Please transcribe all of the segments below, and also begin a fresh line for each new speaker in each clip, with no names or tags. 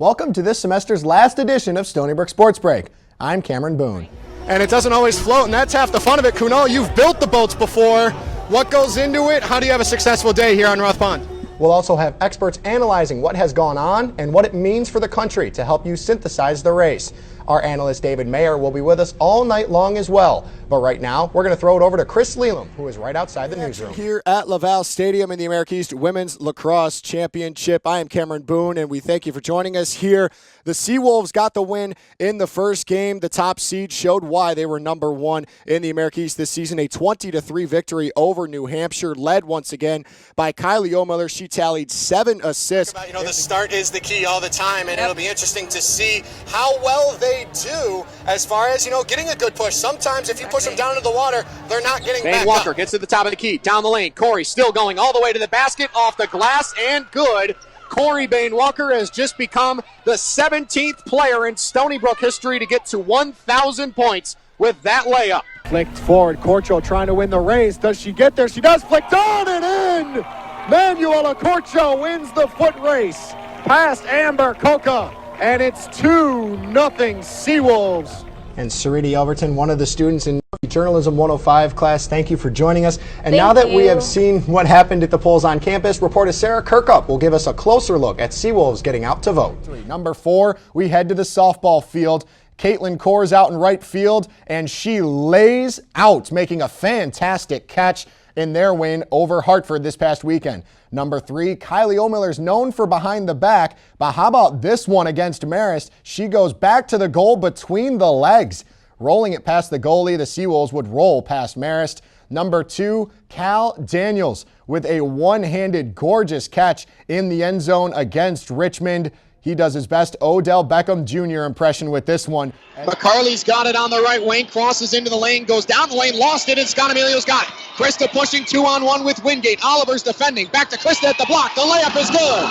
Welcome to this semester's last edition of Stony Brook Sports Break. I'm Cameron Boone.
And it doesn't always float, and that's half the fun of it. Kuno, you've built the boats before. What goes into it? How do you have a successful day here on Roth Pond?
We'll also have experts analyzing what has gone on and what it means for the country to help you synthesize the race. Our analyst David Mayer will be with us all night long as well. But right now, we're going to throw it over to Chris Leland, who is right outside the newsroom.
Here at Laval Stadium in the America East Women's Lacrosse Championship, I am Cameron Boone, and we thank you for joining us here. The Seawolves got the win in the first game. The top seed showed why they were number one in the America East this season. A 20-3 victory over New Hampshire, led once again by Kylie O'Miller. She tallied 7 assists.
The start is the key all the time, and it'll be interesting to see how well they do as far as, getting a good push. Sometimes if you push them down into the water, they're not getting back up.
Walker gets to the top of the key, down the lane. Corey still going all the way to the basket, off the glass, and good. Corey Bain Walker has just become the 17th player in Stony Brook history to get to 1,000 points with that layup.
Flicked forward, Corcho trying to win the race. Does she get there? She does. Flick down and in! Manuela Corcho wins the foot race past Amber Coca, and it's 2-0 Seawolves.
And Sariti Elverton, one of the students in Journalism 105 class, thank you for joining us. And now that we have seen what happened at the polls on campus, reporter Sarah Kirkup will give us a closer look at Seawolves getting out to vote.
Number 4, we head to the softball field. Caitlin Coors out in right field, and she lays out, making a fantastic catch in their win over Hartford this past weekend. Number 3, Kylie O'Miller's known for behind the back, but how about this one against Marist? She goes back to the goal between the legs. Rolling it past the goalie, the Seawolves would roll past Marist. Number 2, Cal Daniels with a one-handed gorgeous catch in the end zone against Richmond. He does his best Odell Beckham Jr. impression with this one.
McCarley's got it on the right wing, crosses into the lane, goes down the lane, lost it, and Scott Emilio's got it. Krista pushing 2-on-1 with Wingate. Oliver's defending. Back to Krista at the block. The layup is good.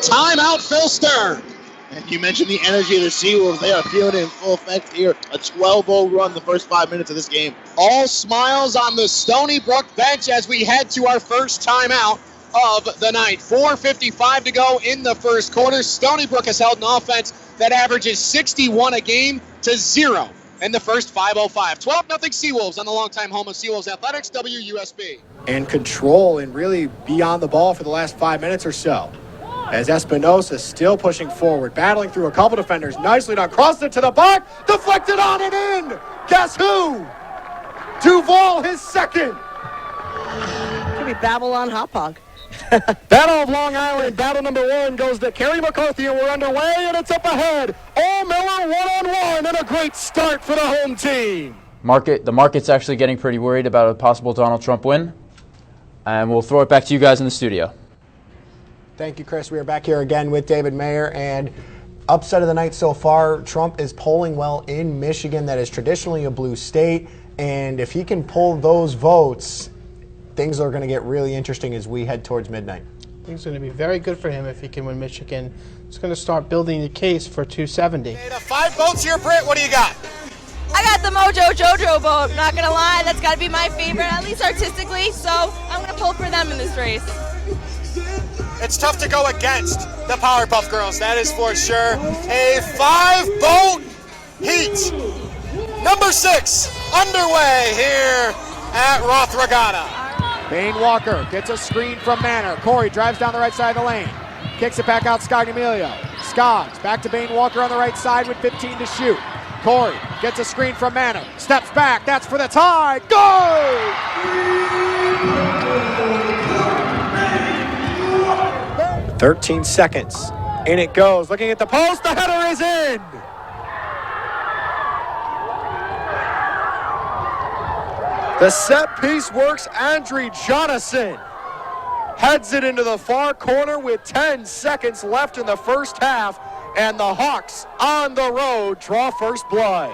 Timeout, Phil Stern.
And you mentioned the energy of the Seawolves. They are feeling it in full effect here. A 12-0 run the first 5 minutes of this game.
All smiles on the Stony Brook bench as we head to our first timeout of the night. 4:55 to go in the first quarter. Stony Brook has held an offense that averages 61 a game to 0 in the first 5:05. 12-0 Seawolves on the longtime home of Seawolves Athletics, WUSB.
And control and really be on the ball for the last 5 minutes or so. As Espinosa still pushing forward, battling through a couple defenders. Nicely done. Crossed it to the block. Deflected on and in. Guess who? Duval, his second.
Could be Babylon Hot Dog.
Battle of Long Island, battle number 1 goes to Kerry McCarthy, and we're underway, and it's up ahead. O'Miller one-on-one, and a great start for the home team.
The market's actually getting pretty worried about a possible Donald Trump win, and we'll throw it back to you guys in the studio.
Thank you, Chris. We are back here again with David Mayer, and upset of the night so far, Trump is polling well in Michigan. That is traditionally a blue state, and if he can pull those votes, things are going to get really interesting as we head towards midnight.
I think it's going to be very good for him if he can win Michigan. It's going to start building the case for 270.
5 votes here, Britt. What do you got?
I got the Mojo Jojo vote. Not going to lie, that's got to be my favorite, at least artistically. So I'm going to pull for them in this race.
It's tough to go against the Powerpuff Girls, that is for sure. A 5-vote heat. Number 6 underway here at Roth Regatta.
Bain Walker gets a screen from Manor. Corey drives down the right side of the lane. Kicks it back out Scott Emilio. Skoggs back to Bain Walker on the right side with 15 to shoot. Corey gets a screen from Manor. Steps back. That's for the tie. Go! 13 seconds. In it goes. Looking at the post. The header is in. The set piece works. Andre Jonasson heads it into the far corner with 10 seconds left in the first half, and the Hawks on the road draw first blood.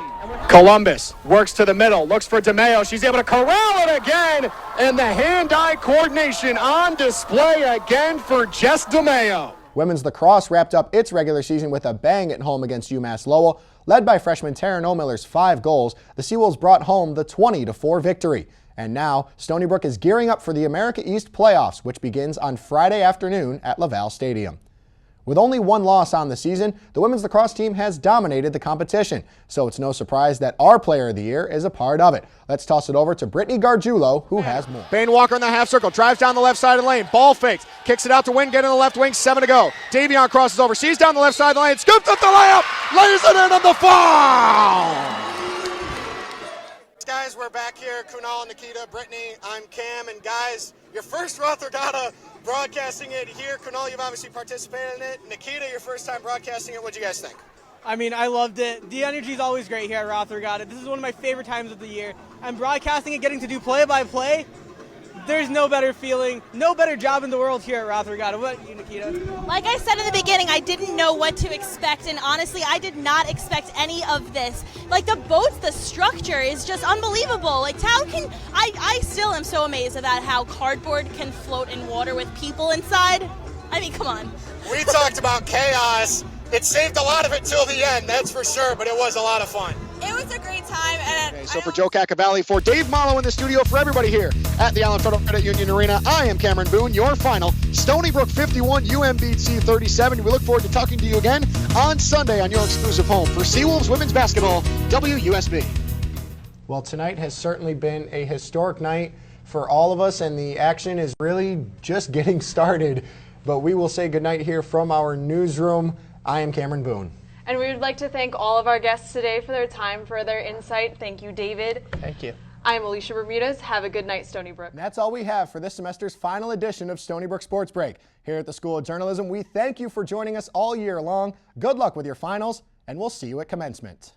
Columbus works to the middle, looks for DeMeo. She's able to corral it again, and the hand-eye coordination on display again for Jess DeMeo.
Women's lacrosse wrapped up its regular season with a bang at home against UMass Lowell. Led by freshman Taryn O'Miller's 5 goals, the Seawolves brought home the 20-4 victory. And now, Stony Brook is gearing up for the America East playoffs, which begins on Friday afternoon at Laval Stadium.
With only one loss on the season, the women's lacrosse team has dominated the competition, so it's no surprise that our player of the year is a part of it. Let's toss it over to Brittany Gargiulo, who has more.
Bain Walker in the half circle, drives down the left side of the lane, ball fakes, kicks it out to Wynn, get in the left wing, 7 to go. Davion crosses over, sees down the left side of the lane, scoops up the layup, lays it in on the foul! Guys, we're back here, Kunal, Nikita, Brittany, I'm Cam, and guys, your first Roth Regatta broadcasting it here. Kunal, you've obviously participated in it. Nikita, your first time broadcasting it, what'd you guys think?
I mean, I loved it. The energy is always great here at Roth Regatta. This is one of my favorite times of the year. I'm broadcasting it, getting to do play-by-play. There's no better feeling, no better job in the world here at Roth Regatta. What about you, Nikita?
Like I said in the beginning, I didn't know what to expect, and honestly, I did not expect any of this. Like the boats, the structure is just unbelievable. Like how can, I still am so amazed about how cardboard can float in water with people inside. I mean, come on.
We talked about chaos. It saved a lot of it till the end, that's for sure, but it was a lot of fun.
It was a great time. And
Okay, so for Joe Cacavalli, for Dave Malo in the studio, for everybody here at the Allen Federal Credit Union Arena, I am Cameron Boone, your final Stony Brook 51, UMBC 37. We look forward to talking to you again on Sunday on your exclusive home for Seawolves Women's Basketball, WUSB.
Well, tonight has certainly been a historic night for all of us, and the action is really just getting started. But we will say goodnight here from our newsroom. I am Cameron Boone.
And we would like to thank all of our guests today for their time, for their insight. Thank you, David.
Thank you.
I'm Alicia Bermudez. Have a good night, Stony Brook.
And that's all we have for this semester's final edition of Stony Brook Sports Break. Here at the School of Journalism, we thank you for joining us all year long. Good luck with your finals, and we'll see you at commencement.